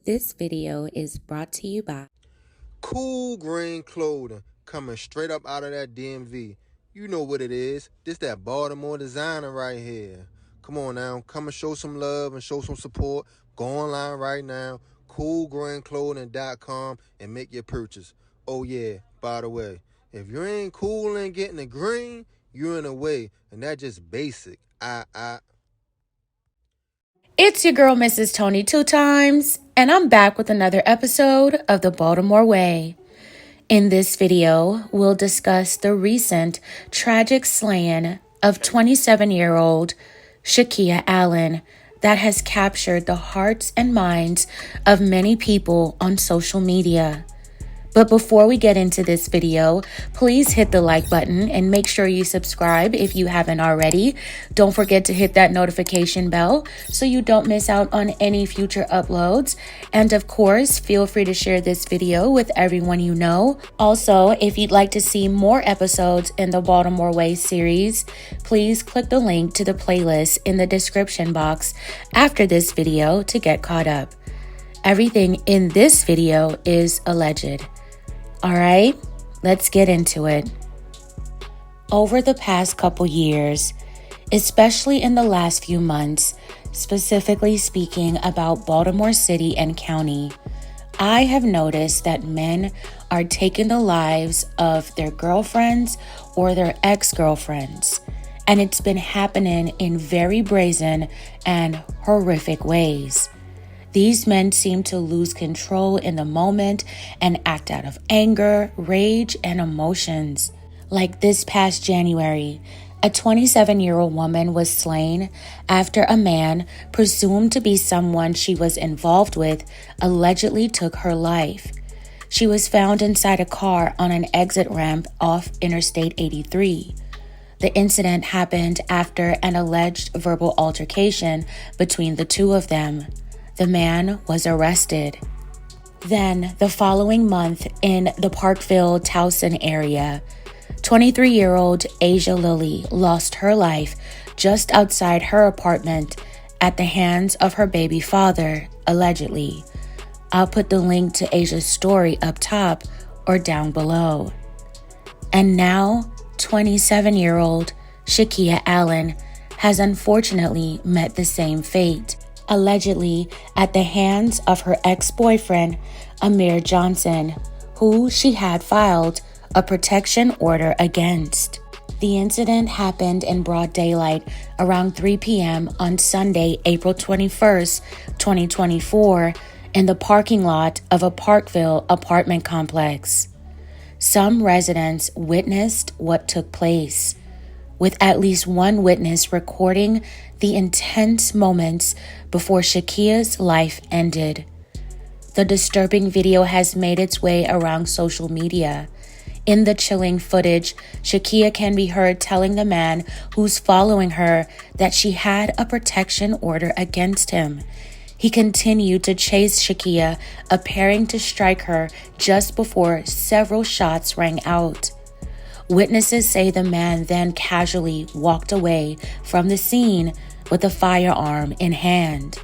This video is brought to you by Cool green clothing coming straight up out of that DMV. You know what it is. This that Baltimore designer right here. Come on now, come and show some love and show some support. Go online right now, coolgreenclothing.com, and make your purchase. Oh yeah, by the way, if you ain't cool and getting the green, you're in the way, and that's just basic. It's your girl, Mrs. Tony, 2 times, and I'm back with another episode of the Baltimore Way. In this video, we'll discuss the recent tragic slaying of 27-year-old Shakeia Allen that has captured the hearts and minds of many people on social media. But before we get into this video, please hit the like button and make sure you subscribe if you haven't already. Don't forget to hit that notification bell so you don't miss out on any future uploads. And of course, feel free to share this video with everyone you know. Also, if you'd like to see more episodes in the Baltimore Way series, please click the link to the playlist in the description box after this video to get caught up. Everything in this video is alleged. All right, let's get into it. Over the past couple years, especially in the last few months, specifically speaking about Baltimore City and County, I have noticed that men are taking the lives of their girlfriends or their ex-girlfriends, and it's been happening in very brazen and horrific ways. These men seem to lose control in the moment and act out of anger, rage, and emotions. Like this past January, a 27-year-old woman was slain after a man, presumed to be someone she was involved with, allegedly took her life. She was found inside a car on an exit ramp off Interstate 83. The incident happened after an alleged verbal altercation between the two of them. The man was arrested. Then, the following month, in the Parkville-Towson area, 23-year-old Asia Lilly lost her life just outside her apartment at the hands of her baby father, allegedly. I'll put the link to Asia's story up top or down below. And now, 27-year-old Shakeia Allen has unfortunately met the same fate, allegedly at the hands of her ex-boyfriend, Amir Johnson, who she had filed a protection order against. The incident happened in broad daylight around 3 p.m. on Sunday, April 21st, 2024, in the parking lot of a Parkville apartment complex. Some residents witnessed what took place, with at least one witness recording the intense moments before Shakeia's life ended. The disturbing video has made its way around social media. In the chilling footage, Shakeia can be heard telling the man who's following her that she had a protection order against him. He continued to chase Shakeia, appearing to strike her just before several shots rang out. Witnesses say the man then casually walked away from the scene with a firearm in hand.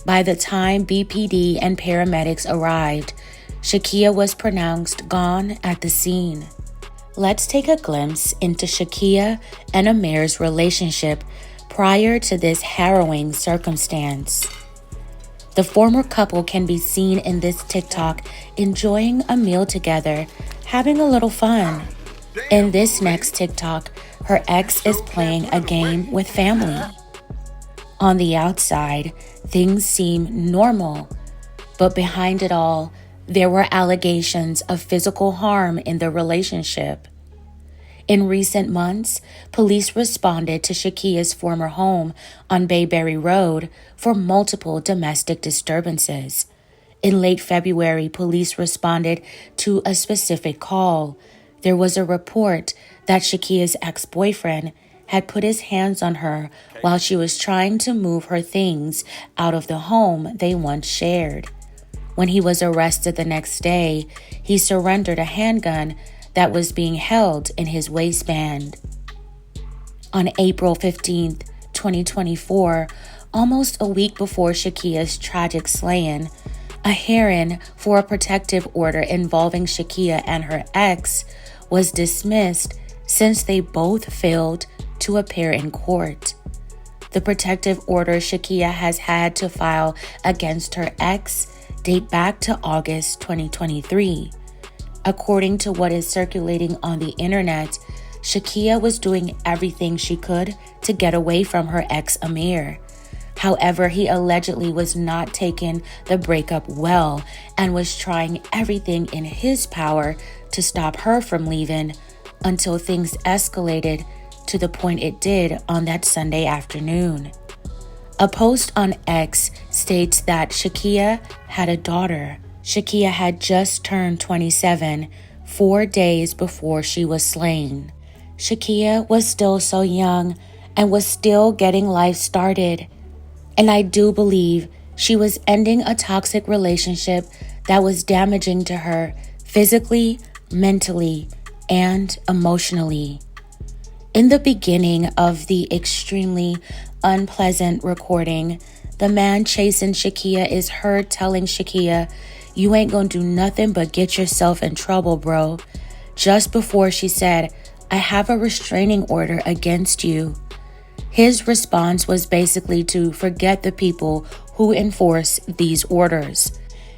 By the time BPD and paramedics arrived, Shakeia was pronounced gone at the scene. Let's take a glimpse into Shakeia and Amir's relationship prior to this harrowing circumstance. The former couple can be seen in this TikTok enjoying a meal together, having a little fun. In this next TikTok, her ex is playing a game with family. On the outside, things seem normal, but behind it all, there were allegations of physical harm in the relationship. In recent months, police responded to Shakeia's former home on Bayberry Road for multiple domestic disturbances. In late February, police responded to a specific call. There was a report that Shakeia's ex-boyfriend had put his hands on her while she was trying to move her things out of the home they once shared. When he was arrested the next day, he surrendered a handgun that was being held in his waistband. On April 15th, 2024, almost a week before Shakeia's tragic slaying, A hearing for a protective order involving Shakeia and her ex was dismissed since they both failed to appear in court. The protective order Shakeia has had to file against her ex date back to August 2023. According to what is circulating on the internet, Shakeia was doing everything she could to get away from her ex Amir. However, he allegedly was not taking the breakup well and was trying everything in his power to stop her from leaving until things escalated to the point it did on that Sunday afternoon. A post on X states that Shakeia had a daughter. Shakeia had just turned 27, 4 days before she was slain. Shakeia was still so young and was still getting life started. And I do believe she was ending a toxic relationship that was damaging to her physically, mentally, and emotionally. In the beginning of the extremely unpleasant recording, the man chasing Shakeia is heard telling Shakeia, "You ain't gonna do nothing but get yourself in trouble, bro." Just before she said, "I have a restraining order against you." His response was basically to forget the people who enforce these orders.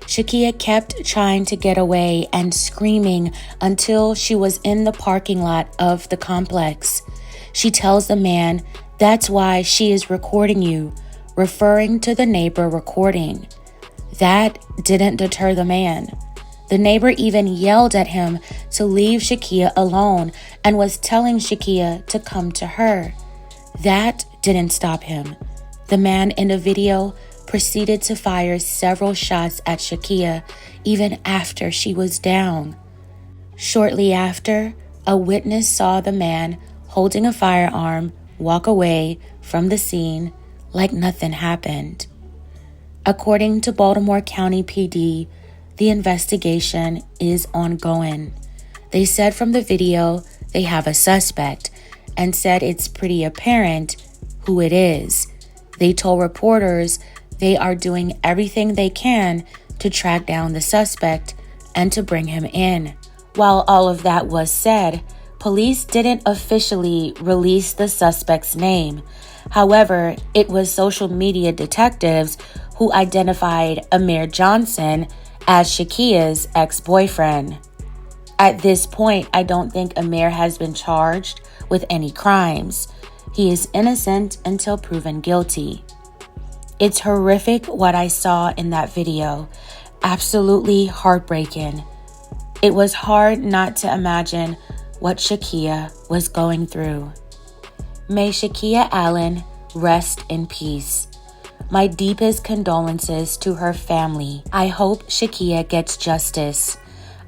Shakeia kept trying to get away and screaming until she was in the parking lot of the complex. She tells the man, "That's why she is recording you," referring to the neighbor recording. That didn't deter the man. The neighbor even yelled at him to leave Shakeia alone and was telling Shakeia to come to her. That didn't stop him. The man in the video proceeded to fire several shots at Shakeia even after she was down. Shortly after, a witness saw the man holding a firearm walk away from the scene like nothing happened. According to Baltimore County PD, the investigation is ongoing. They said from the video they have a suspect and said it's pretty apparent who it is. They told reporters they are doing everything they can to track down the suspect and to bring him in. While all of that was said, police didn't officially release the suspect's name. However, it was social media detectives who identified Amir Johnson as Shakeia's ex-boyfriend. At this point, I don't think Amir has been charged with any crimes. He is innocent until proven guilty. It's horrific what I saw in that video. Absolutely heartbreaking. It was hard not to imagine what Shakeia was going through. May Shakeia Allen rest in peace. My deepest condolences to her family. I hope Shakeia gets justice.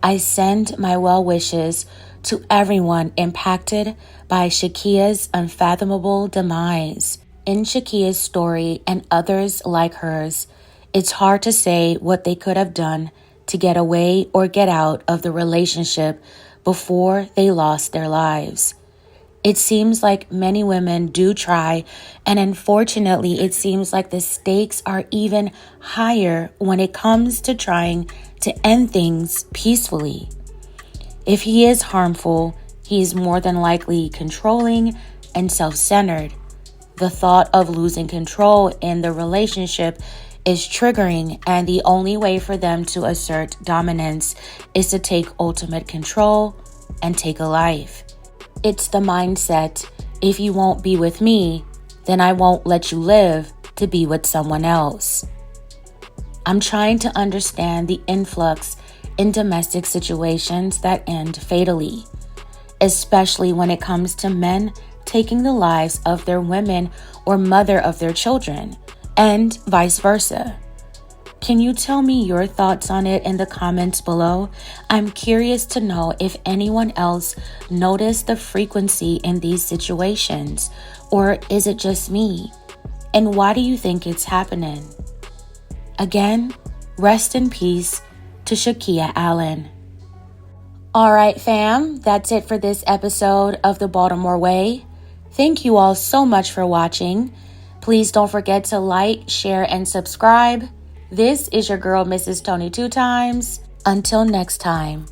I send my well wishes to everyone impacted by Shakeia's unfathomable demise. In Shakeia's story and others like hers, it's hard to say what they could have done to get away or get out of the relationship before they lost their lives. It seems like many women do try, and unfortunately, it seems like the stakes are even higher when it comes to trying to end things peacefully. If he is harmful, he is more than likely controlling and self-centered. The thought of losing control in the relationship is triggering, and the only way for them to assert dominance is to take ultimate control and take a life. It's the mindset, if you won't be with me, then I won't let you live to be with someone else. I'm trying to understand the influx in domestic situations that end fatally, especially when it comes to men taking the lives of their women or mother of their children, and vice versa. Can you tell me your thoughts on it in the comments below? I'm curious to know if anyone else noticed the frequency in these situations, or is it just me? And why do you think it's happening? Again, rest in peace to Shakeia Allen. All right, fam, that's it for this episode of the Baltimore Way. Thank you all so much for watching. Please don't forget to like, share, and subscribe. This is your girl, Mrs. Tony Two Times. Until next time.